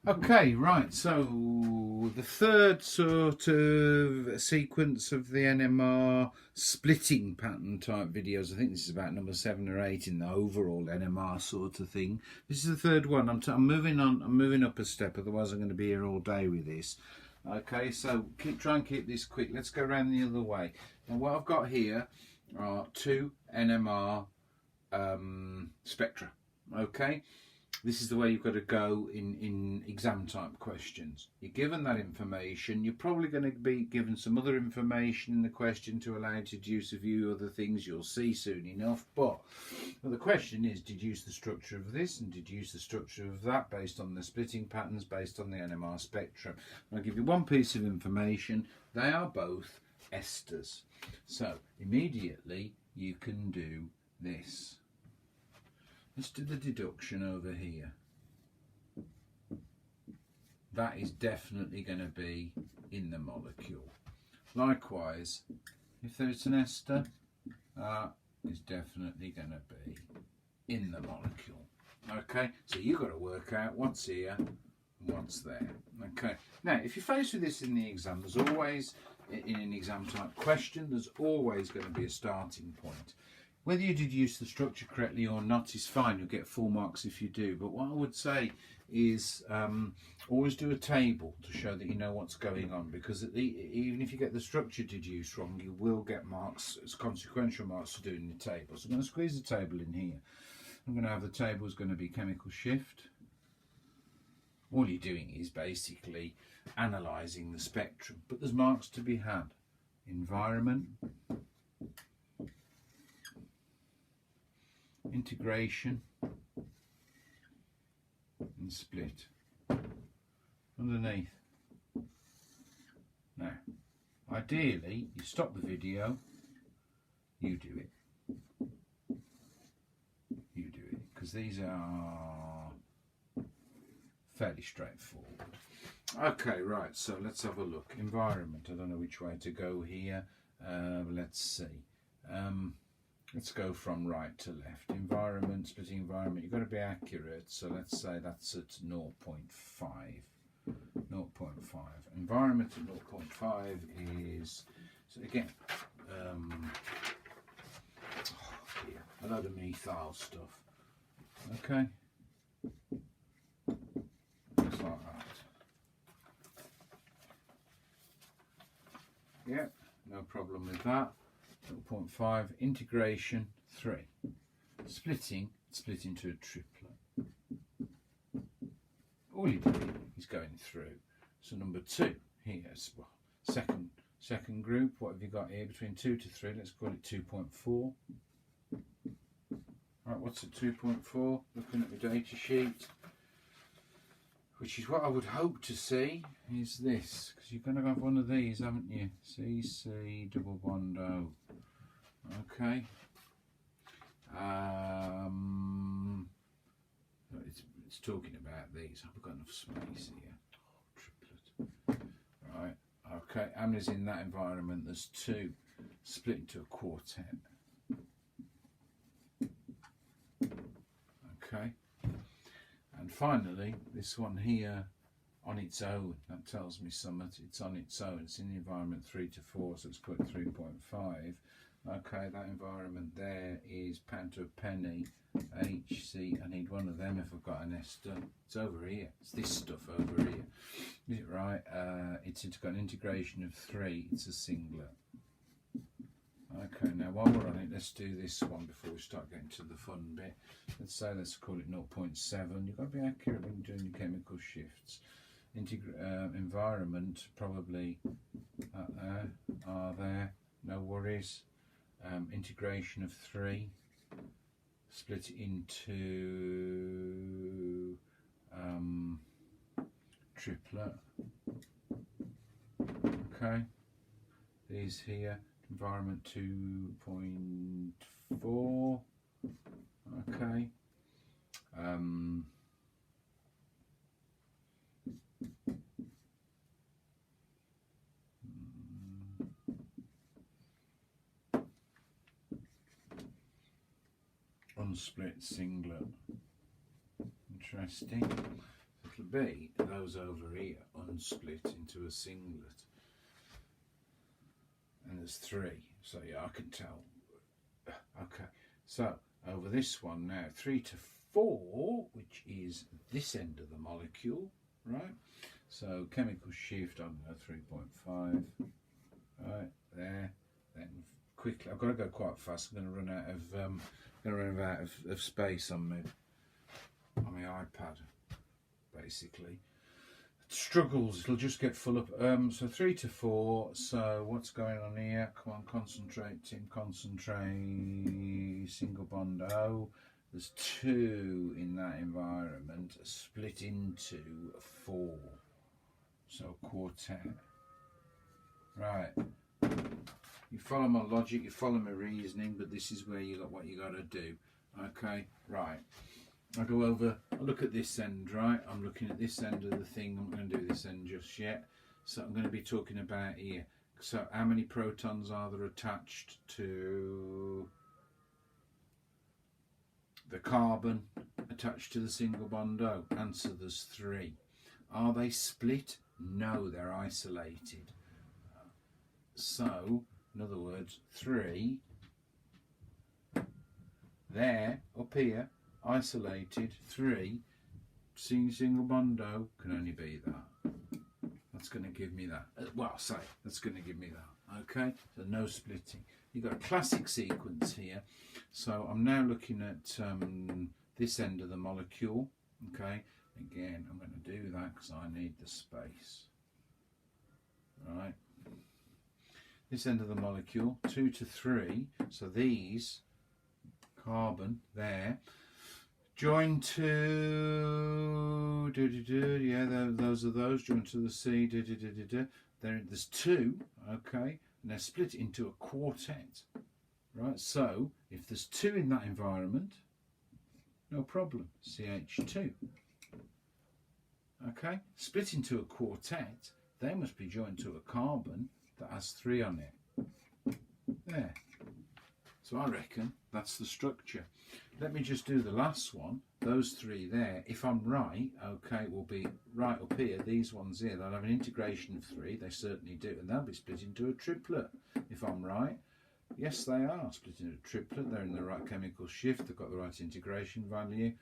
Okay, right, so the third sort of sequence of the NMR splitting pattern type videos, I think this is about number 7 or 8 in the overall NMR sort of thing. This is the third one. I'm moving on, I'm moving up a step, otherwise I'm going to be here all day with this. Okay, so try and keep this quick. Let's go around the other way. Now what I've got here are 2 NMR spectra. Okay. This is the way you've got to go in exam type questions. You're given that information, you're probably going to be given some other information in the question to allow you to deduce a few other things you'll see soon enough. But the question is, deduce the structure of this and deduce the structure of that based on the splitting patterns, based on the NMR spectrum. I'll give you one piece of information. They are both esters. So immediately you can do this. Let's do the deduction over here. That is definitely going to be in the molecule. Likewise, if there's an ester, that is definitely going to be in the molecule. Okay, so you've got to work out what's here and what's there. Okay, now if you're faced with this in the exam, there's always, in an exam type question, there's always going to be a starting point. Whether you deduce the structure correctly or not is fine, you'll get full marks if you do. But what I would say is always do a table to show that you know what's going on, because even if you get the structure deduced wrong, you will get marks as consequential marks for doing the table. So I'm going to squeeze the table in here. I'm going to have the table is going to be chemical shift. All you're doing is basically analysing the spectrum, but there's marks to be had. Environment, integration and split underneath. Now ideally you stop the video, you do it, because these are fairly straightforward. Okay, right, so let's have a look. Environment, I don't know which way to go here. Let's see. Let's go from right to left. Environment, splitting environment, you've got to be accurate. So let's say that's at 0.5. 0.5. Environment at 0.5 is, so again, a load of methyl stuff. Okay. Looks like that. Yeah, no problem with that. 0.5, integration 3, splitting, split into a triplet. All you're doing is going through. So number 2 here, well, second group, what have you got here between 2 to 3? Let's call it 2.4. Right, what's a 2.4? Looking at the data sheet, which is what I would hope to see, is this, because you're going to have one of these, haven't you? CC double bond O. Okay. It's talking about these. I've got enough space here. Oh, triplet. Right. Okay. Amy's in that environment. There's 2 split into a quartet. Okay. And finally, this one here on its own, that tells me something. It's on its own. It's in the environment 3 to 4, so let's put 3.5. Okay, that environment there is penny, HC. I need one of them if I've got an ester. It's over here. It's this stuff over here. Is it right? It's got an integration of 3. It's a singlet. Okay, now while we're on it, let's do this one before we start getting to the fun bit. Let's call it 0.7. You've got to be accurate when you're doing your chemical shifts. Environment, probably there, are there, no worries. Integration of 3, split into triplet. Okay, these here. Environment 2.4. Okay. Unsplit singlet. Interesting. it'll be those over here unsplit into a singlet. And there's 3, so yeah, I can tell. Okay, so over this one now, 3 to 4, which is this end of the molecule, right? So chemical shift, I don't know, 3.5, right there. Then quickly, I've got to go quite fast. I'm going to run out of space on my iPad, basically. Struggles, it'll just get full up. So 3 to 4. So what's going on here? Come on, concentrate, Tim, concentrate. Single bond O. There's 2 in that environment, split into 4. So quartet. Right. You follow my logic, you follow my reasoning, but this is where you got what you got to do. Okay, right. I go over, I look at this end, right? I'm looking at this end of the thing. I'm not going to do this end just yet. So I'm going to be talking about here. So how many protons are there attached to the carbon attached to the single bond O? Answer, there's 3. Are they split? No, they're isolated. So, in other words, 3 there, up here, isolated. 3 single bond O can only be that. That's going to give me that. Well, say that's going to give me that. Okay, so no splitting. You've got a classic sequence here. So I'm now looking at this end of the molecule. Okay, again, I'm going to do that because I need the space. Right. This end of the molecule, 2 to 3. So these carbon there. Join to yeah, those are those. Join to the C. There's 2, okay, and they're split into a quartet, right? So if there's 2 in that environment, no problem. CH2. Okay, split into a quartet. They must be joined to a carbon that has 3 on it. There. So I reckon that's the structure. Let me just do the last one. Those 3 there, if I'm right, okay, will be right up here. These ones here, they'll have an integration of 3. They certainly do. And they'll be split into a triplet, if I'm right. Yes, they are split into a triplet. They're in the right chemical shift. They've got the right integration value.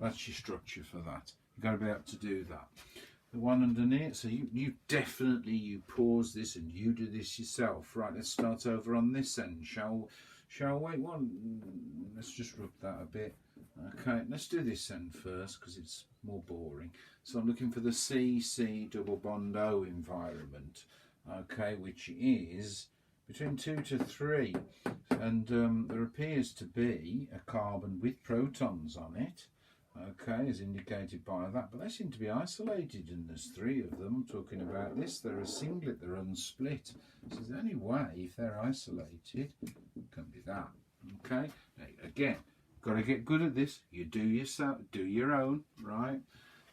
That's your structure for that. You've got to be able to do that. The one underneath, so you definitely pause this and you do this yourself. Right, let's start over on this end, shall we? Let's just rub that a bit. Okay, let's do this end first because it's more boring. So I'm looking for the CC double bond O environment, okay, which is between 2 to 3, and there appears to be a carbon with protons on it. Okay, as indicated by that, but they seem to be isolated, and there's 3 of them. I'm talking about this. They're a singlet. They're unsplit. So is there any way, if they're isolated, it can be that? Okay. Now, again, got to get good at this. You do yourself, do your own, right?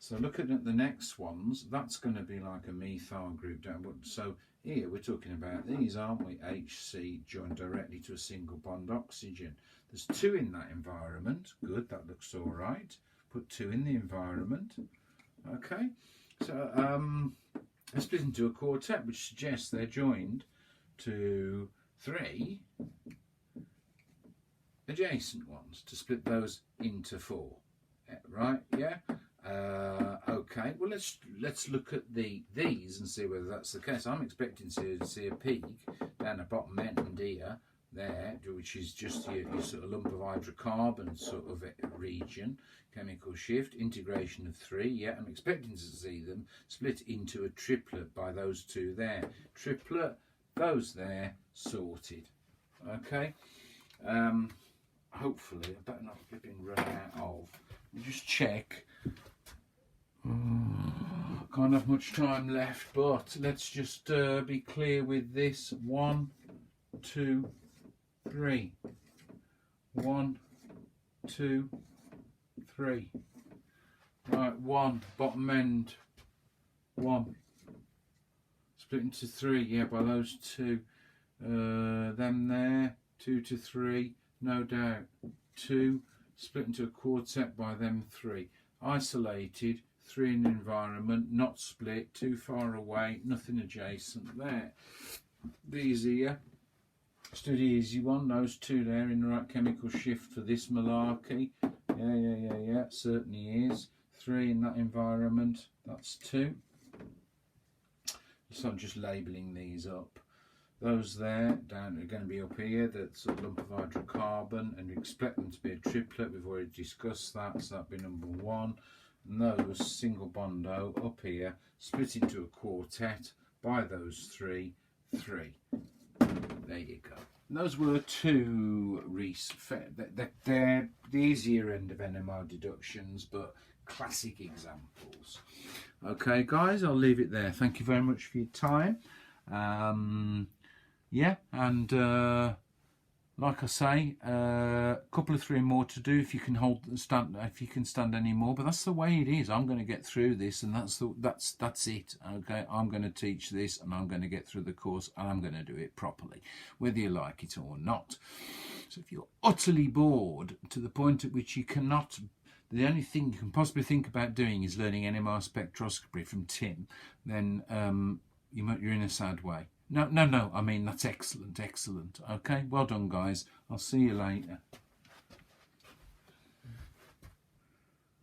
So looking at the next ones, that's going to be like a methyl group down. So here we're talking about these, aren't we? HC joined directly to a single bond oxygen. There's 2 in that environment. Good. That looks all right. Put 2 in the environment. Okay, so they're split into a quartet, which suggests they're joined to 3 adjacent ones to split those into 4. Right? Yeah. Okay. Well, let's look at these and see whether that's the case. I'm expecting to see a peak down the bottom end here. There, which is just your sort of lump of hydrocarbon sort of region, chemical shift, integration of 3. Yeah, I'm expecting to see them split into a triplet by those 2 there. Triplet, those there, sorted. Okay. Hopefully, I better not flipping run out of. Just check. Can't have much time left, but let's just be clear with this. 1, 2, 3. 1, 2, 3. Right, 1 bottom end. 1 split into 3. Yeah, by those 2. Them there. 2 to 3. No doubt. 2 split into a quartet by them 3. Isolated. 3 in environment, not split, too far away, nothing adjacent there. These here, study easy one, those 2 there in the right chemical shift for this malarkey. Yeah, certainly is. 3 in that environment, that's 2. So I'm just labelling these up. Those there down are going to be up here, that's a lump of hydrocarbon, and you expect them to be a triplet. We've already discussed that, so that'd be number 1. And those single bondo up here, split into a quartet by those 3. There you go. And those were 2 they're the easier end of NMR deductions, but classic examples. Okay, guys, I'll leave it there. Thank you very much for your time. Yeah, and like I say, a couple of 3 more to do if you can stand any more. But that's the way it is. I'm going to get through this, and that's it. Okay, I'm going to teach this, and I'm going to get through the course, and I'm going to do it properly, whether you like it or not. So if you're utterly bored to the point at which you cannot, the only thing you can possibly think about doing is learning NMR spectroscopy from Tim, then you're in a sad way. No, I mean, that's excellent. Okay, well done, guys. I'll see you later.